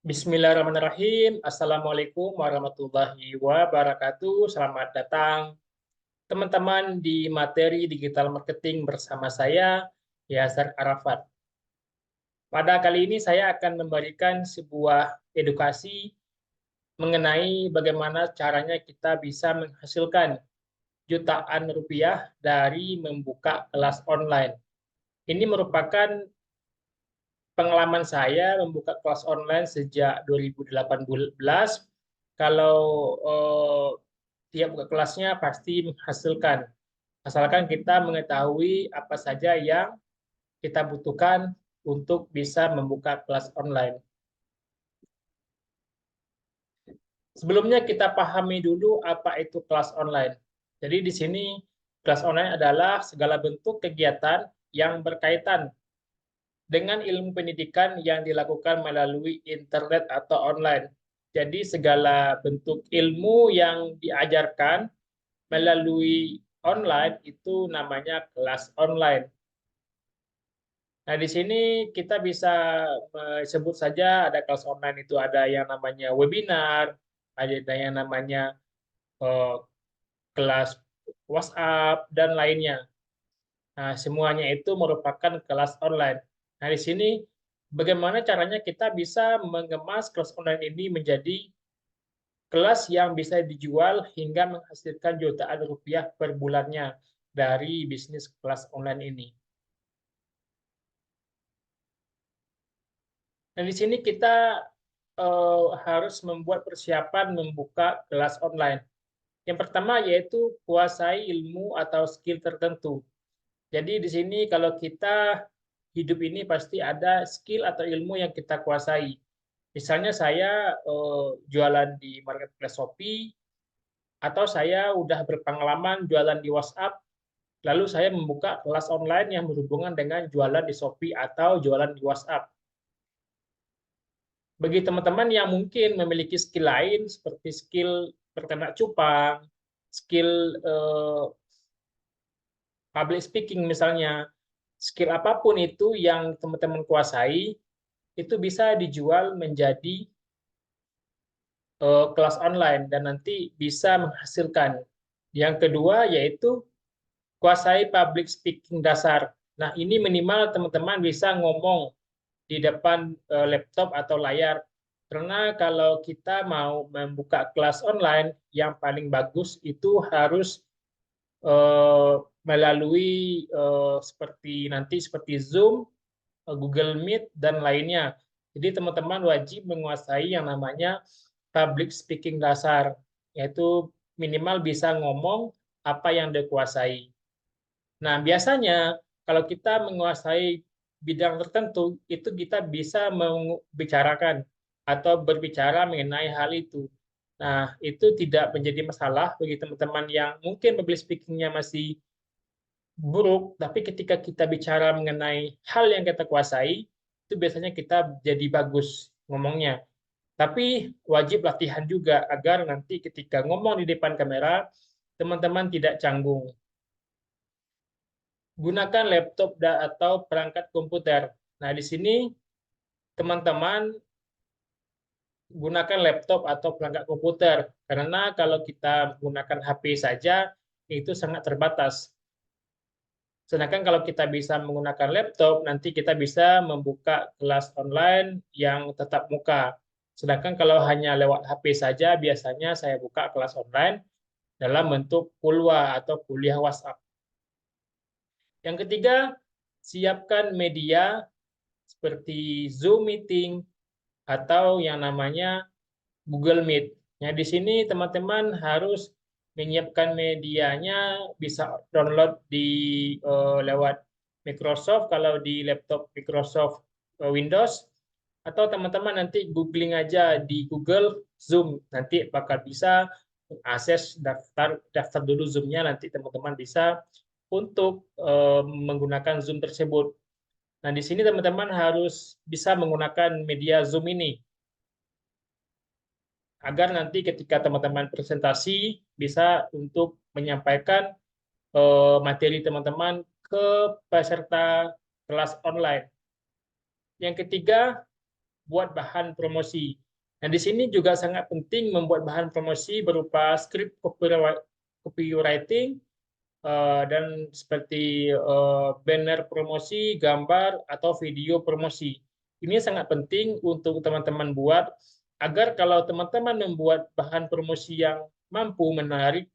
Bismillahirrahmanirrahim. Assalamualaikum warahmatullahi wabarakatuh. Selamat datang teman-teman di materi digital marketing bersama saya, Yasir Arafat. Pada kali ini saya akan memberikan sebuah edukasi mengenai bagaimana caranya kita bisa menghasilkan jutaan rupiah dari membuka kelas online. Ini merupakan pengalaman saya membuka kelas online sejak 2018. Kalau tiap buka kelasnya pasti menghasilkan, asalkan kita mengetahui apa saja yang kita butuhkan untuk bisa membuka kelas online. Sebelumnya kita pahami dulu apa itu kelas online. Jadi di sini kelas online adalah segala bentuk kegiatan yang berkaitan dengan ilmu pendidikan yang dilakukan melalui internet atau online. Jadi segala bentuk ilmu yang diajarkan melalui online itu namanya kelas online. Nah, di sini kita bisa sebut saja ada kelas online itu ada yang namanya webinar, ada yang namanya eh, kelas WhatsApp dan lainnya. Nah, semuanya itu merupakan kelas online. Nah, di sini bagaimana caranya kita bisa mengemas kelas online ini menjadi kelas yang bisa dijual hingga menghasilkan jutaan rupiah per bulannya dari bisnis kelas online ini. Nah, di sini kita harus membuat persiapan membuka kelas online. Yang pertama yaitu kuasai ilmu atau skill tertentu. Jadi di sini kalau kita hidup ini pasti ada skill atau ilmu yang kita kuasai. Misalnya saya jualan di marketplace Shopee, atau saya udah berpengalaman jualan di WhatsApp, lalu saya membuka kelas online yang berhubungan dengan jualan di Shopee atau jualan di WhatsApp. Bagi teman-teman yang mungkin memiliki skill lain seperti skill berternak cupang, skill public speaking misalnya, skill apapun itu yang teman-teman kuasai, itu bisa dijual menjadi kelas online dan nanti bisa menghasilkan. Yang kedua yaitu kuasai public speaking dasar. Nah, ini minimal teman-teman bisa ngomong di depan laptop atau layar. Karena kalau kita mau membuka kelas online, yang paling bagus itu harus melalui seperti Zoom, Google Meet, dan lainnya. Jadi teman-teman wajib menguasai yang namanya public speaking dasar, yaitu minimal bisa ngomong apa yang dikuasai. Nah, biasanya kalau kita menguasai bidang tertentu, itu kita bisa membicarakan atau berbicara mengenai hal itu. Nah, itu tidak menjadi masalah bagi teman-teman yang mungkin public speaking-nya masih buruk, tapi ketika kita bicara mengenai hal yang kita kuasai, itu biasanya kita jadi bagus ngomongnya. Tapi wajib latihan juga agar nanti ketika ngomong di depan kamera, teman-teman tidak canggung. Gunakan laptop atau perangkat komputer. Nah, di sini teman-teman gunakan laptop atau perangkat komputer, karena kalau kita gunakan HP saja, itu sangat terbatas. Sedangkan kalau kita bisa menggunakan laptop, nanti kita bisa membuka kelas online yang tetap muka. Sedangkan kalau hanya lewat HP saja, biasanya saya buka kelas online dalam bentuk kulwa atau kuliah WhatsApp. Yang ketiga, siapkan media seperti Zoom Meeting atau yang namanya Google Meet. Nah, di sini teman-teman harus menyiapkan medianya, bisa download di lewat Microsoft kalau di laptop Microsoft Windows, atau teman-teman nanti googling aja di Google Zoom, nanti bakal bisa akses daftar dulu Zoom-nya, nanti teman-teman bisa untuk menggunakan Zoom tersebut. Nah, di sini teman-teman harus bisa menggunakan media Zoom ini agar nanti ketika teman-teman presentasi bisa untuk menyampaikan materi teman-teman ke peserta kelas online. Yang ketiga, buat bahan promosi. Nah, di sini juga sangat penting membuat bahan promosi berupa skrip copywriting, dan seperti banner promosi, gambar, atau video promosi. Ini sangat penting untuk teman-teman buat, agar kalau teman-teman membuat bahan promosi yang mampu menarik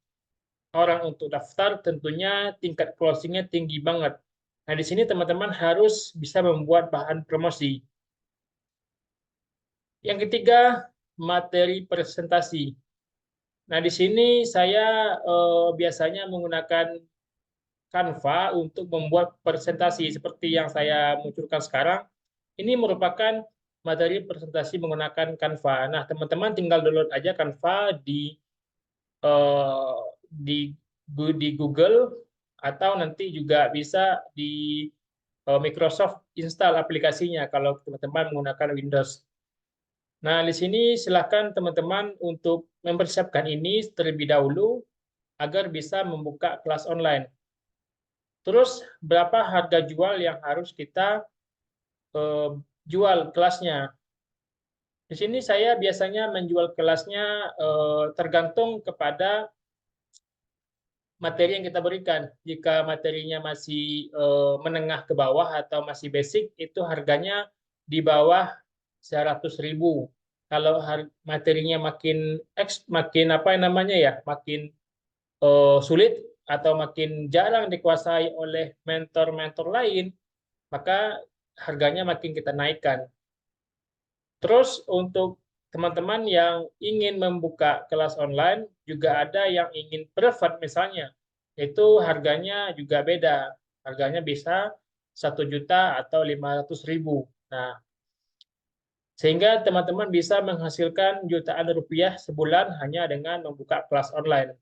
orang untuk daftar, tentunya tingkat closing-nya tinggi banget. Nah, di sini teman-teman harus bisa membuat bahan promosi. Yang ketiga, materi presentasi. Nah, di sini saya biasanya menggunakan Canva untuk membuat presentasi seperti yang saya munculkan sekarang. Ini merupakan materi presentasi menggunakan Canva. Nah, teman-teman tinggal download aja Canva eh, di di Google, atau nanti juga bisa di Microsoft install aplikasinya kalau teman-teman menggunakan Windows. Nah, di sini silakan teman-teman untuk mempersiapkan ini terlebih dahulu agar bisa membuka kelas online. Terus, berapa harga jual yang harus kita eh, jual kelasnya? Di sini saya biasanya menjual kelasnya tergantung kepada materi yang kita berikan. Jika materinya masih menengah ke bawah atau masih basic, itu harganya di bawah 100.000. Kalau materinya makin apa namanya ya, makin sulit atau makin jarang dikuasai oleh mentor-mentor lain, maka harganya makin kita naikkan. Terus untuk teman-teman yang ingin membuka kelas online, juga ada yang ingin privat misalnya, itu harganya juga beda. Harganya bisa 1 juta atau 500.000. Nah, sehingga teman-teman bisa menghasilkan jutaan rupiah sebulan hanya dengan membuka kelas online.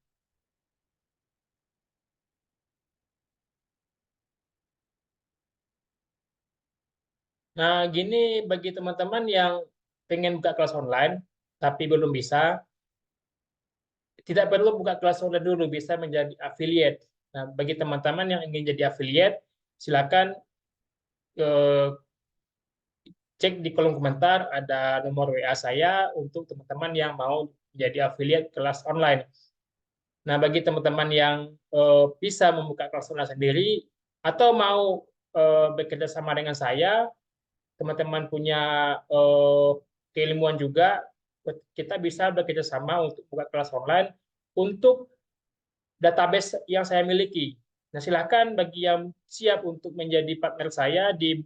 Nah, gini bagi teman-teman yang pengen buka kelas online, tapi belum bisa, tidak perlu buka kelas online dulu, bisa menjadi affiliate. Nah, bagi teman-teman yang ingin jadi affiliate, silakan eh, cek di kolom komentar, ada nomor WA saya untuk teman-teman yang mau jadi affiliate kelas online. Nah, bagi teman-teman yang bisa membuka kelas online sendiri atau mau bekerja sama dengan saya, teman-teman punya eh, keilmuan juga, kita bisa bekerja sama untuk buka kelas online untuk database yang saya miliki. Nah, silakan bagi yang siap untuk menjadi partner saya di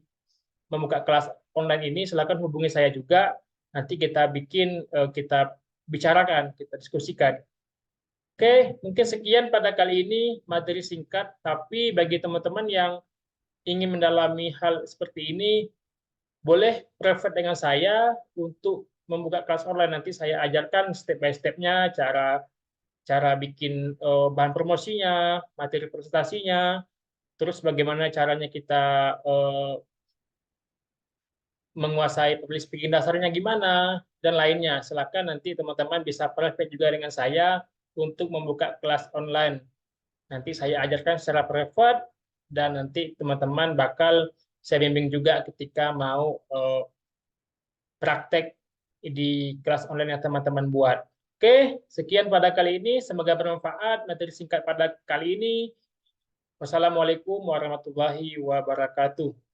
membuka kelas online ini, silakan hubungi saya juga. Nanti kita kita bicarakan, kita diskusikan. Oke, mungkin sekian pada kali ini materi singkat, tapi bagi teman-teman yang ingin mendalami hal seperti ini, boleh private dengan saya untuk membuka kelas online. Nanti saya ajarkan step by step-nya, cara cara bikin bahan promosinya, materi presentasinya, terus bagaimana caranya kita eh, menguasai public speaking dasarnya gimana, dan lainnya. Silakan nanti teman-teman bisa private juga dengan saya untuk membuka kelas online. Nanti saya ajarkan secara private, dan nanti teman-teman bakal saya bimbing juga ketika mau praktek di kelas online yang teman-teman buat. Oke, sekian pada kali ini. Semoga bermanfaat materi singkat pada kali ini. Wassalamualaikum warahmatullahi wabarakatuh.